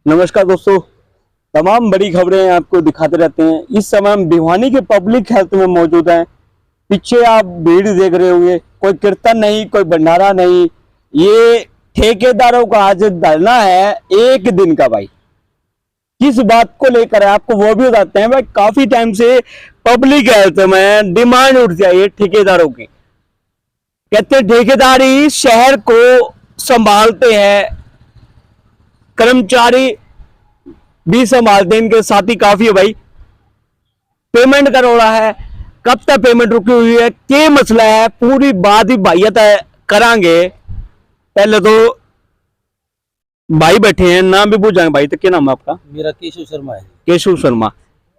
नमस्कार दोस्तों, तमाम बड़ी खबरें आपको दिखाते रहते हैं। इस समय हम भिवानी के पब्लिक हेल्थ में मौजूद हैं। पीछे आप भीड़ देख रहे होंगे, कोई कीर्तन नहीं, कोई भंडारा नहीं। ये ठेकेदारों का आज धरना है एक दिन का। भाई किस बात को लेकर है आपको वो भी बताते हैं। भाई काफी टाइम से पब्लिक हेल्थ में डिमांड उठ जाए है ठेकेदारों की। कहते हैं ठेकेदार ही शहर को संभालते हैं, कर्मचारी भी संभालते हैं, इनके साथी काफी है। भाई पेमेंट का रोड़ा है, कब तक पेमेंट रुकी हुई है, क्या मसला है, पूरी बात ही भाइयत करांगे। पहले तो भाई बैठे हैं, नाम भी पूछ जाएंगे। भाई तो क्या नाम है आपका? मेरा केशव शर्मा है। केशव शर्मा।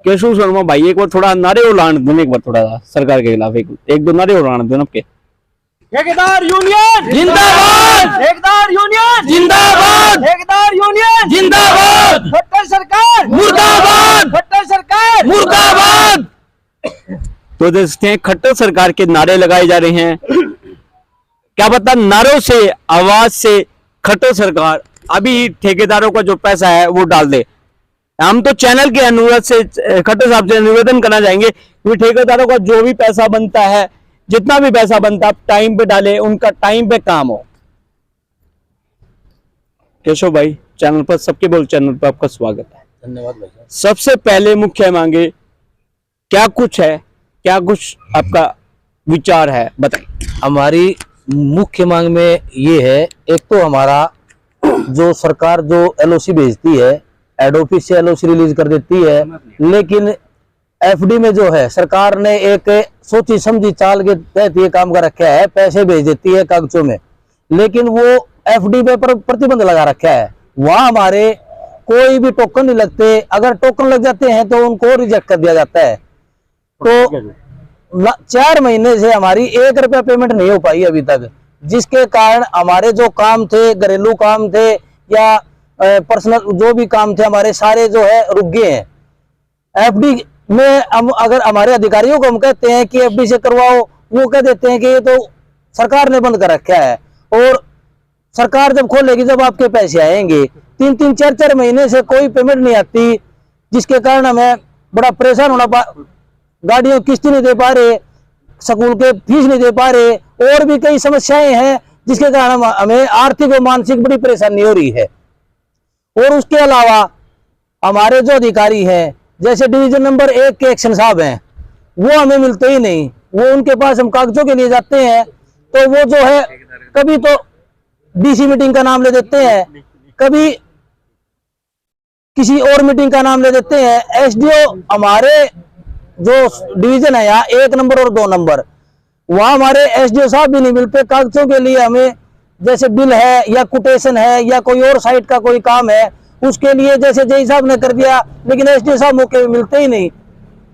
केशव शर्मा भाई, एक बार थोड़ा नारे उड़ान देना, एक बार थोड़ा सा सरकार के खिलाफ एक दो नारे उड़ान देना आपके। ठेकेदार यूनियन जिंदाबाद, ठेकेदार यूनियन जिंदाबाद, ठेकेदार यूनियन जिंदाबाद, खट्टर सरकार मुर्दाबाद, खट्टर सरकार मुर्दाबाद। तो देखते हैं खट्टर सरकार के नारे लगाए जा रहे हैं। क्या पता नारों से, आवाज से खट्टर सरकार अभी ठेकेदारों का जो पैसा है वो डाल दे। हम तो चैनल के अनुरोध से खट्टर साहब से निवेदन करना चाहेंगे कि ठेकेदारों का जो भी पैसा बनता है, जितना भी पैसा बनता है, टाइम पे डाले, उनका टाइम पे काम हो। केशव भाई, चैनल पर सबके बोल चैनल पर आपका स्वागत है। धन्यवाद भाई साहब। सबसे पहले मुख्य मांगे क्या कुछ है, क्या कुछ आपका विचार है, बताइए। हमारी मुख्य मांग में ये है, एक तो हमारा जो सरकार जो एलओसी भेजती है, हेड ऑफिस से एलओसी रिलीज कर देती है, लेकिन एफडी में जो है सरकार ने एक सोची समझी चाल के तहत ये काम कर रखा है, पैसे भेज देती है कागजों में, लेकिन वो एफडी पे प्रतिबंध लगा रखा है। वहां हमारे कोई भी टोकन नहीं लगते, अगर टोकन लग जाते हैं तो उनको रिजेक्ट कर दिया जाता है। तो 4 महीने से हमारी 1 रुपया पेमेंट नहीं हो पाई अभी तक, जिसके कारण हमारे जो काम थे, घरेलू काम थे या पर्सनल जो भी काम थे, हमारे सारे जो है रुक गए हैं। एफडी में हम अगर हमारे अधिकारियों को हम कहते हैं कि एफडी से करवाओ, वो कह देते हैं कि ये तो सरकार ने बंद कर रखा है, और सरकार जब खोलेगी जब आपके पैसे आएंगे। 3-3, 4-4 महीने से कोई पेमेंट नहीं आती, जिसके कारण हमें बड़ा परेशान होना गाड़ियों की किस्त नहीं दे पा रहे, स्कूल के फीस नहीं दे पा रहे, और भी कई समस्याएं हैं जिसके कारण हमें आर्थिक और मानसिक बड़ी परेशानी हो रही है। और उसके अलावा हमारे जो अधिकारी हैं, जैसे डिवीजन नंबर 1 के एक्शन साहब हैं, वो हमें मिलते ही नहीं। वो उनके पास हम कागजों के लिए जाते हैं तो वो जो है कभी तो डीसी मीटिंग का नाम ले देते हैं, कभी किसी और मीटिंग का नाम ले देते हैं। एसडीओ हमारे जो डिवीजन है यहाँ 1 नंबर और 2 नंबर, वहां हमारे एसडीओ साहब भी नहीं मिलते कागजों के लिए। हमें जैसे बिल है या कोटेशन है या कोई और साइट का कोई काम है, उसके लिए जैसे जेई साहब ने कर दिया, लेकिन एसडीओ साहब मौके पे मिलते ही नहीं,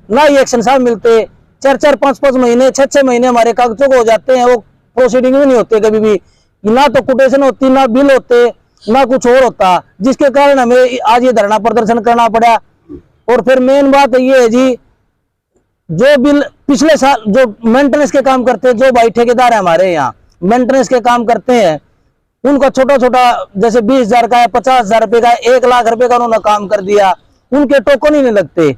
ना ही एक्शन साहब मिलते। 4-4, 5-5 महीने, 6-6 महीने हमारे कागजों को हो जाते हैं, वो प्रोसीडिंग भी नहीं होते कभी भी, ना तो कोटेशन होती, ना बिल होते, ना कुछ और होता, जिसके कारण हमें आज ये धरना प्रदर्शन करना पड़ा। और फिर मेन बात ये है जी, जो बिल पिछले साल जो मेंटेनेंस के काम करते हैं, जो भाई ठेकेदार है हमारे यहाँ मेंटेनेंस के काम करते हैं, उनका छोटा छोटा जैसे 20,000 का है, 50,000 रुपए का है, 1 लाख रुपए का उन्होंने काम कर दिया, उनके टोकन ही नहीं लगते।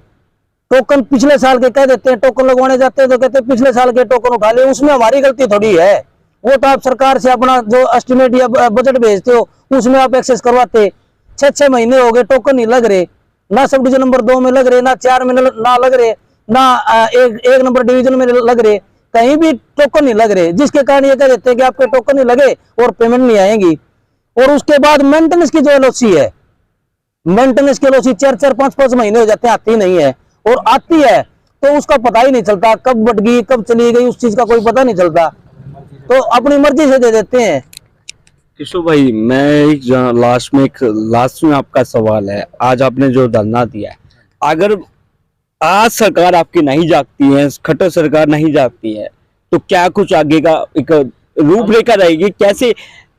टोकन पिछले साल के कह देते हैं, टोकन लगवाने जाते हैं तो कहते हैं पिछले साल के टोकन उठा ले, उसमें हमारी गलती थोड़ी है। वो तो आप सरकार से अपना जो एस्टिमेट या बजट भेजते हो उसमें आप एक्सेस करवाते। 6-6 महीने हो गए, टोकन नहीं लग रहे, ना सब डिवीजन नंबर 2 में लग रहे, ना 4 में ना लग रहे, ना 1 नंबर डिवीजन में लग रहे, कहीं भी टोकन नहीं लग रहे, जिसके कारण ये कह देते हैं कि आपके टोकन नहीं लगे और पेमेंट नहीं आएगी। और उसके बाद मेंटेनेंस की जो एलओसी है, मेंटेनेंस की एलओसी 4-4, 5-5 महीने हो जाते हैं, आती नहीं है, और आती है तो उसका पता ही नहीं चलता, कब बढ़ गई कब चली गई, उस चीज का कोई पता नहीं चलता, तो अपनी मर्जी से दे देते हैं। किशोर भाई, मैं लास्ट में आपका सवाल है, आज आपने जो धरना दिया है, अगर आज सरकार आपकी नहीं जागती है, खट्टर सरकार नहीं जागती है, तो क्या कुछ आगे का एक रूपरेखा रहेगी? कैसे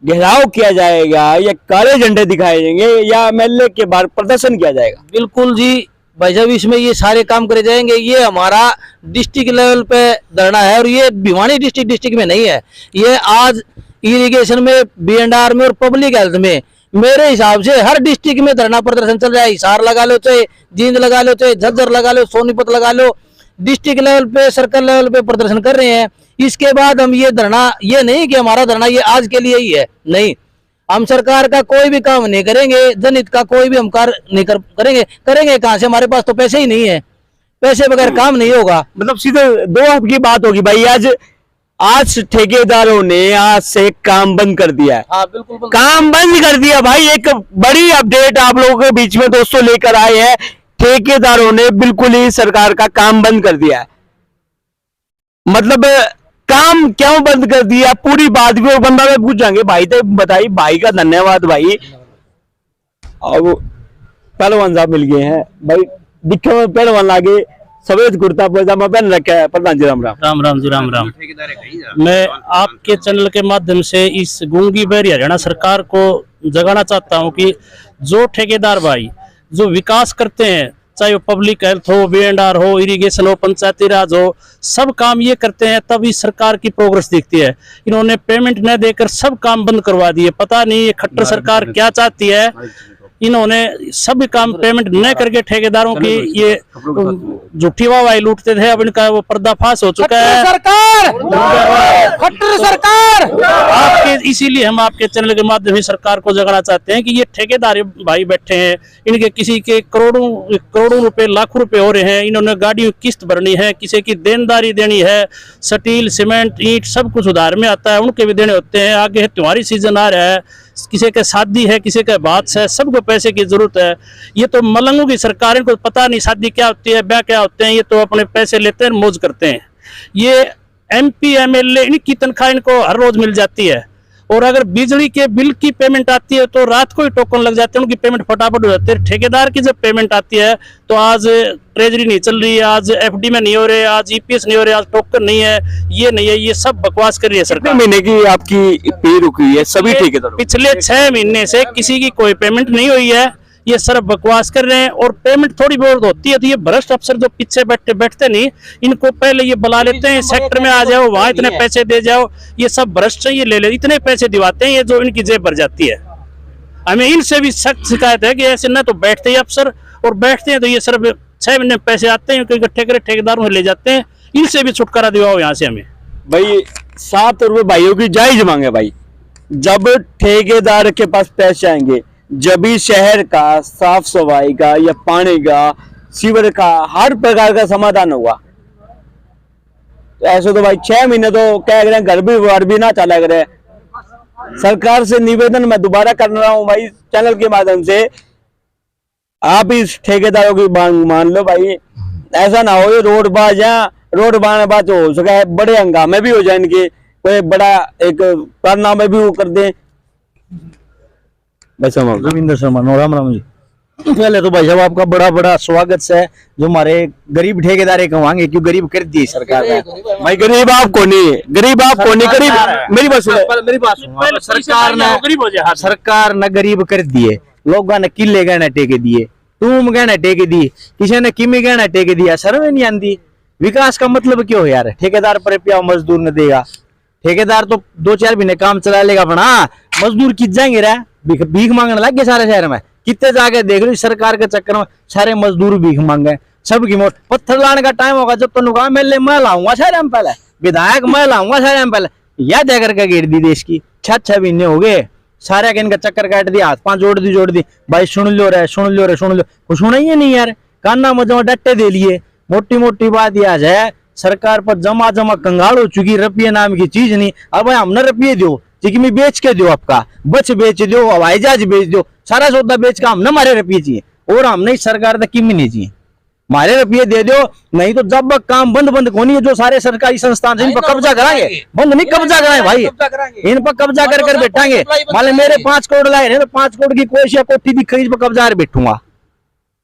घेराव किया जाएगा, या काले झंडे दिखाए जाएंगे, या एमएलए के बाहर प्रदर्शन किया जाएगा? बिल्कुल जी भाई साहब, इसमें ये सारे काम करे जाएंगे। ये हमारा डिस्ट्रिक्ट लेवल पे धरना है, और ये भिवानी डिस्ट्रिक्ट में नहीं है, ये आज इरिगेशन में, B&R में और पब्लिक हेल्थ में मेरे हिसाब से हर डिस्ट्रिक्ट में धरना प्रदर्शन चल रहा है। हिसार लगा लो, चाहे जींद लगा लो, चाहे झज्जर लगा लो, सोनीपत लगा लो, डिस्ट्रिक्ट लेवल पे, सर्कल लेवल पे प्रदर्शन कर रहे हैं। इसके बाद हम ये धरना, ये नहीं कि हमारा धरना ये आज के लिए ही है, नहीं, हम सरकार का कोई भी काम नहीं करेंगे, जनहित का कोई भी हम कार्य नहीं करेंगे कहाँ से? हमारे पास तो पैसे ही नहीं है, पैसे बगैर काम नहीं होगा। मतलब सीधे दो आपकी बात होगी भाई। आज ठेकेदारों ने आज से काम बंद कर दिया है। हाँ बिल्कुल काम बंद कर दिया भाई। एक बड़ी अपडेट आप लोगों के बीच में दोस्तों लेकर आए हैं। ठेकेदारों ने बिल्कुल ही सरकार का काम बंद कर दिया है। मतलब काम क्यों बंद कर दिया, पूरी बात भी वो बंदा में पूछेंगे। भाई तो बताइए, भाई का धन्यवाद भाई। अब पहलवान साहब मिल गए हैं भाई, दिखे में पहलवान लागे, सफेद कुर्ता पैजामा पहन रखा है। प्रधान जी राम राम। राम राम जी, राम राम। मैं आपके चैनल के माध्यम से इस गूंगी बहरी हरियाणा सरकार को जगाना चाहता हूं कि जो ठेकेदार भाई जो विकास करते हैं, चाहे वो पब्लिक हेल्थ हो, B&R हो, इरिगेशन हो, पंचायती राज हो, सब काम ये करते हैं तब इस सरकार की प्रोग्रेस दिखती है। इन्होंने पेमेंट न देकर सब काम बंद करवा दिए। पता नहीं ये खट्टर सरकार क्या चाहती है। इन्होंने सब काम पेमेंट न करके ठेकेदारों की ये झूठी वाहवाही लूटते थे। अब इनका वो पर्दाफाश हो चुका है। खट्टर सरकार आपके, इसीलिए हम आपके चैनल के माध्यम से सरकार को जगाना चाहते हैं कि ये ठेकेदार भाई बैठे हैं, इनके किसी के करोड़ों रुपए, लाखों रुपए हो रहे हैं। इन्होंने गाड़ियों की किस्त भरनी है, किसी की देनदारी देनी है, स्टील, सीमेंट, ईंट सब कुछ उधार में आता है, उनके भी देने होते हैं। आगे त्योहारी सीजन आ रहा है, किसी के शादी है, किसी के बात है, सबको पैसे की जरूरत है। ये तो मलंगों की सरकार, इनको पता नहीं शादी क्या होती है, ब्याह क्या होते हैं। ये तो अपने पैसे लेते हैं, मौज करते हैं। ये MP MLA, इनकी तनख्वाह इनको हर रोज मिल जाती है। और अगर बिजली के बिल की पेमेंट आती है तो रात को ही टोकन लग जाते हैं, उनकी पेमेंट फटाफट हो जाती है। ठेकेदार की जब पेमेंट आती है तो आज ट्रेजरी नहीं चल रही है, आज FD में नहीं हो रहे, आज EPS नहीं हो रहे, आज टोकन नहीं है, ये नहीं है, ये सब बकवास कर रही है सरकार। महीने की आपकी पे रुकी हुई है सभी ठेकेदारों? पिछले 6 महीने से किसी की कोई पेमेंट नहीं हुई है। ये सर बकवास कर रहे हैं। और पेमेंट थोड़ी बहुत होती है तो ये भ्रष्ट अफसर जो पीछे बैठते नहीं, इनको पहले ये बुला लेते हैं, सेक्टर में आ जाओ, वहां इतने पैसे दे जाओ। ये सब भ्रष्ट ये ले इतने पैसे दिवाते हैं ये, जो इनकी जेब भर जाती है। हमें इनसे भी सख्त शिकायत है कि ऐसे न तो बैठते ही अफसर, और बैठते हैं तो ये सिर्फ 6 महीने पैसे आते हैं, इकट्ठे करे ठेकेदारों से ले जाते हैं। इनसे भी छुटकारा दिवाओ यहाँ से हमें। भाई 7 रुपए भाइयों की जायज मांगे भाई। जब ठेकेदार के पास पैसे आएंगे, जब भी शहर का साफ सफाई का या पानी का, सीवर का, हर प्रकार का समाधान होगा। तो ऐसे तो भाई 6 महीने तो कह रहे हैं, घर भी वार भी ना चला करे। सरकार से निवेदन मैं दोबारा कर रहा हूं भाई, चैनल के माध्यम से, आप इस ठेकेदारों की मांग मान लो भाई। ऐसा ना हो ये रोड बाज हो सका है, बड़े हंगामे भी हो जाए, इनके कोई बड़ा एक कारनामे भी वो कर दे। रविंद्र शर्मा, राम राम जी। पहले तो भाई साहब आपका बड़ा बड़ा स्वागत है। जो हमारे गरीब ठेकेदार कहवाएंगे, क्यों गरीब कर दिए सरकार ने। भाई गरीब आपको नहीं, गरीब मेरी बात सुनो। सरकार ने गरीब कर दिए, लोगों ने किले गहने टेके दिए, टूम गहने टेके दिए, किसी ने किमी गहना टेके दिया। सर्वे नहीं आती। विकास का मतलब क्यों है यार? ठेकेदार पर रुपया मजदूर ने देगा। ठेकेदार तो 2-4 महीने काम चला लेगा, अपना मजदूर कित जाएंगे रे? भीख मांगने लग गए सारे शहर में। कितने जाके देख लो सरकार के चक्कर में सारे मजदूर भीख मांगे। सबकी मोट पत्थर लाने का टाइम होगा जब तो MLA मैं लाऊंगा शहर में पहले, विधायक मैं लाऊंगा शहर में पहले, याद है करके घेर दी देश की। 6 महीने हो गए, सारे के इनका चक्कर काट दिया, हाथ 5 जोड़ दी भाई। सुन लो रे कुछ सुना ही नहीं यार। कान्ना मजा डट्टे दे लिए। मोटी बात यह है, सरकार पर जमा कंगाल हो चुकी। रुपये नाम की चीज नहीं। अब हमने रुपये दो, चिकनी बेच के दो, आपका बच बेच दो, हवाई जहाज बेच दो, सारा सौदा बेच का हमने हमारे रुपये चाहिए। और हमने सरकार तक किमी नहीं चाहिए, हमारे रुपये दे दो। नहीं तो जब काम बंद को नहीं, जो सारे सरकारी संस्थान इन पर कब्जा कराएंगे, बंद नहीं कब्जा कराए भाई, इन पर कब्जा कर बैठाएंगे। मान मेरे 5 करोड़ लाए रहे तो 5 करोड़ की कोई कोठी भी खरीद पर कब्जा कर बैठूंगा।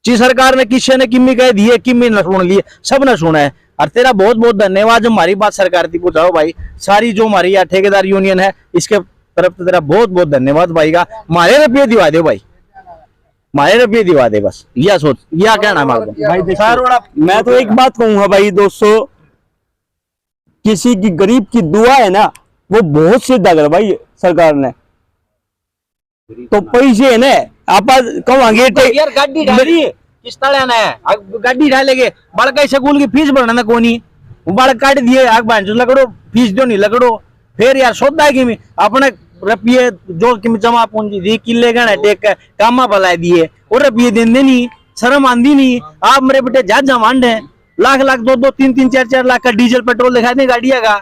जी सरकार ने किसी ने किमी कह दिए, किमी न सुन लिए, सब ने सुना है। और तेरा बहुत बहुत धन्यवाद जो हमारी बात सरकार की पहुंचाओ भाई। सारी जो हमारी यहाँ ठेकेदार यूनियन है, इसके तरफ से तेरा बहुत बहुत धन्यवाद भाई का। हमारे रुपये दिवा दे भाई, हमारे रुपये दिवा दे बस। यह सोच, यह कहना भाई। मैं तो एक बात कहूंगा भाई दोस्तों, किसी की गरीब की दुआ है ना, वो बहुत सिद्ध अगर भाई सरकार ने तो पैसे है ना आप कमांगे यार गाड़ी डाली किस तरह ना है गाड़ी डालेगे बालका स्कूल की फीस भरना कोनी बालक काट दिए आग बांध लकड़ो फीस दो नहीं लकड़ो फिर यार सौदा की में अपने रुपये जो कि जमा पूंजी दी किले गणे टेक कामा भला दिए और रुपये देंदे नहीं शर्म आंदी नहीं आप मेरे बेटे जा जमांड है लाख लाख 2-2 3-3 4-4 लाख का डीजल पेट्रोल दिखा दे गाड़िया का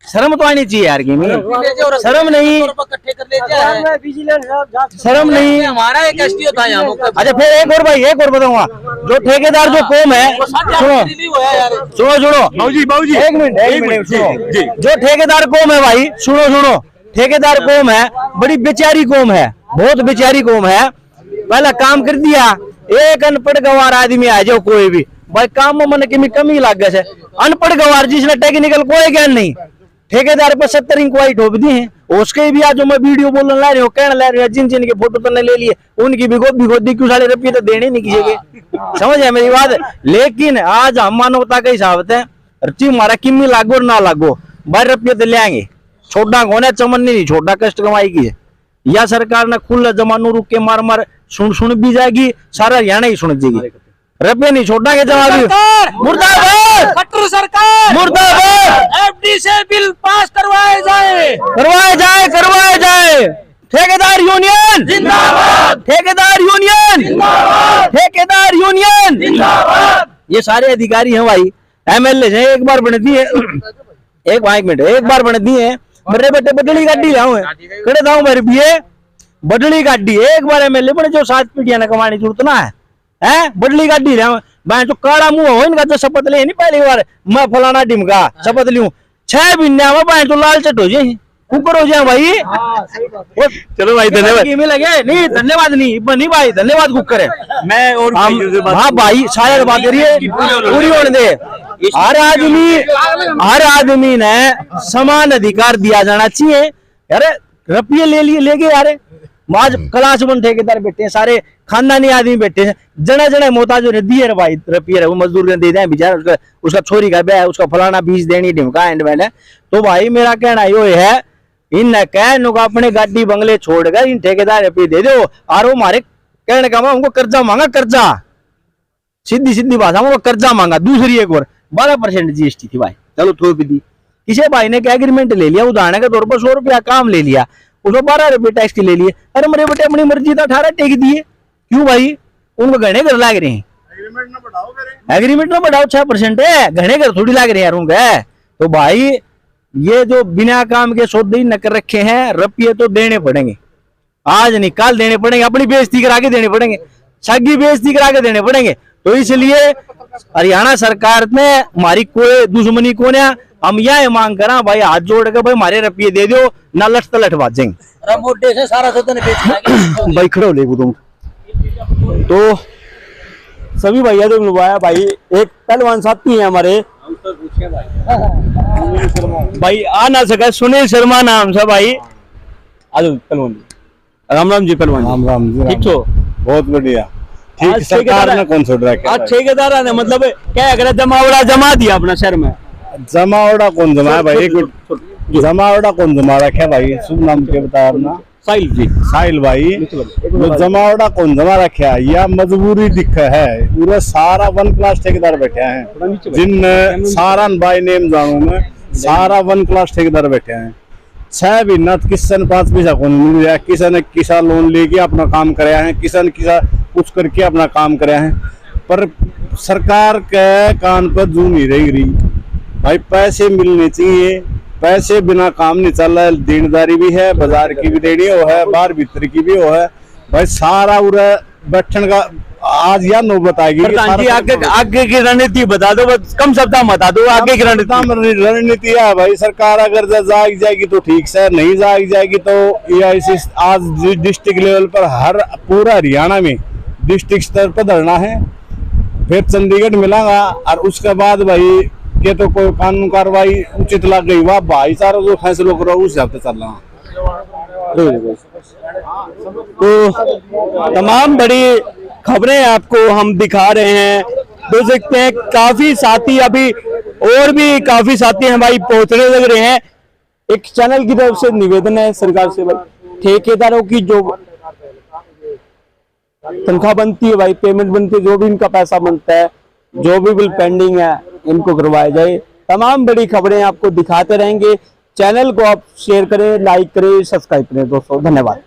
शर्म तो आनी चाहिए यार की में शर्म नहीं शर्म नहीं हमारा एक एसडीओ था यहाँ अच्छा फिर एक और भाई एक और बताऊंगा जो ठेकेदार जो कौम है सुनो बाबूजी एक मिनट सुनो जो ठेकेदार कौम है भाई सुनो ठेकेदार कौम है बड़ी बेचारी कौम है बहुत बेचारी कौम है पहला काम कर दिया एक अनपढ़ गवार आदमी आ जाओ कोई भी भाई काम में मन की कमी लाग गए अनपढ़ गवार जिसने टेक्निकल कोई ज्ञान नहीं ठेकेदार पे 70 इंक्वायरी ठोक दी है उसके भी आज मैं वीडियो बोलने ला रहे हो कहने ला रहे हो जिन के फोटो तो ले लिए उनकी भिगो दी क्यों साढ़े रुपये तो देने नहीं किसी के समझ है मेरी बात लेकिन आज हम मानवता के हिसाब से ची हमारा किमी लागो ना लागो 12 रुपये तो ले आएंगे छोटा कौन है चमन नहीं छोटा कष्ट कमाई की है या सरकार ने खुला जमानू रुक के मार सुन भी जाएगी सारा हरियाणा ही सुन जाएगी रुपये नहीं छोड़ना के जवाब मुर्दाबाद खट्टर सरकार मुर्दाबाद एफडी से बिल पास करवाए जाए ठेकेदार यूनियन जिंदाबाद ठेकेदार यूनियन जिंदाबाद ठेकेदार यूनियन जिंदाबाद ये सारे अधिकारी हैं भाई एमएलए हैं एक बार बने दिए एक बार बने दिए मेरे बेटे बदली गाड़ी लाऊं कड़े दाऊ मेरे भी बदली गाड़ी एक बार एमएलए बने जो 7 पीढ़ियां न कमाने जरूरत ना है बदली गाड़ी लाऊं मैं तो काला मुंह हो इनका जो शपथ ले नहीं पहली बार मैं फलाना डिमका शपथ लूं 6 महीने में मैं तो लाल चट हो जाए कुकर हो जाए भाई चलो भाई धन्यवाद में लगे नहीं धन्यवाद नहीं भाई धन्यवाद कुकर है मैं और हाँ भाई शायद बात करिए पूरी होने दे हर आदमी ने समान अधिकार दिया जाना चाहिए यार रुपये ले गए यार आज क्लास 1 ठेकेदार बैठे हैं सारे खानदानी आदमी बैठे हैं जने मोहताज ने दिए भाई रुपये वो मजदूर ने दे दें बेचारा उसका छोरी का ब्याह उसका फलाना बीज देनी ढिमका एंड मैंने तो भाई मेरा कहना ये है इन कह अपने गाड़ी बंगले छोड़कर इन ठेकेदार रुपये दे दो और वो हमारे कहने का उनको कर्जा मांगा कर्जा सीधी भाषा में कर्जा मांगा दूसरी एक और 12% जीएसटी थी भाई चलो थोप दी किसी भाई ने क्या एग्रीमेंट ले लिया उदाहरण के तौर पर 100 रुपया काम ले लिया उसको 12 रुपये टैक्स के ले लिए अरे मेरे बेटे अपनी मर्जी था 18 टेक दिए क्यों भाई उनको घने घर लाग रहे हैं एग्रीमेंट ना बढ़ाओ 6% है घने घर थोड़ी लाग रहे हैं उनके तो भाई ये जो बिना काम के सौदे न कर रखे हैं रुपये तो देने पड़ेंगे आज नहीं कल देने पड़ेंगे अपनी बेइज्जती करा के देने पड़ेंगे सगी बेइज्जती करा के देने पड़ेंगे तो इसलिए हरियाणा सरकार ने हमारी कोई दुश्मनी को ना हम यह मांग करा भाई हाथ जोड़ के भाई हमारे रुपये दे दो ना लट तलट बाजेंगे मोटे से सारा भाई खड़ो ले तुम तो सभी भैया तो मिलवाया भाई एक पहलवान साथी है हमारे भाई आ ना सका सुनील शर्मा नाम से भाई पहलवान राम जी पहलवान राम जी ठीक तो बहुत बढ़िया ठीक सरकार ने कौन छोड़ रहा है ठेकेदार ने मतलब क्या अगर जमावड़ा जमा दिया अपना शहर में जमावड़ा कौन जमा है भाई जमावड़ा कौन जमा रखा है भाई शुभ नाम के बता अपना साहिल जी साहिल भाई जो जमावड़ा कौन जमा रखा है या मजबूरी दिख है पूरा सारा 1 क्लास ठेकेदार बैठे हैं जिन सारा बाई नेम जानू मैं सारा 1 क्लास ठेकेदार बैठे हैं 6 महीना किसी ने 5 पैसा कौन मिल रहा है किसी ने किसा लोन लेके अपना काम कराया है किसी ने किसा कुछ करके अपना काम कराया है पर सरकार के कान पर जू नहीं रही भाई पैसे मिलने चाहिए पैसे बिना काम नहीं चल रहा है देनदारी भी है बाजार की भी देनी वो है बाहर भीतर की भी वो है भाई सारा उरा बैठन का आज या नौबत आएगी आगे की रणनीति बता दो कम शब्द बता दो आगे की रणनीति है भाई सरकार अगर जाग जाएगी तो ठीक से नहीं जाग जाएगी तो ये आज डिस्ट्रिक्ट लेवल पर हर पूरा हरियाणा में डिस्ट्रिक्ट स्तर पर धरना है फिर चंडीगढ़ मिलेगा और उसके बाद भाई के तो कोई कानून कार्रवाई उचित लग गई वाह भाईचारा जो फैसलों करो उस हिसाब से चल रहा तो तमाम बड़ी खबरें आपको हम दिखा रहे हैं देख सकते हैं काफी साथी अभी और भी काफी साथी हैं भाई पहुंचने लग रहे हैं एक चैनल की तरफ से निवेदन है सरकार से भाई ठेकेदारों की जो तनख्वाह बनती है भाई, पेमेंट बनती है, जो भी इनका पैसा बनता है, जो भी बिल पेंडिंग है इनको करवाया जाए। तमाम बड़ी खबरें आपको दिखाते रहेंगे। चैनल को आप शेयर करें, लाइक करें, सब्सक्राइब करें दोस्तों। धन्यवाद।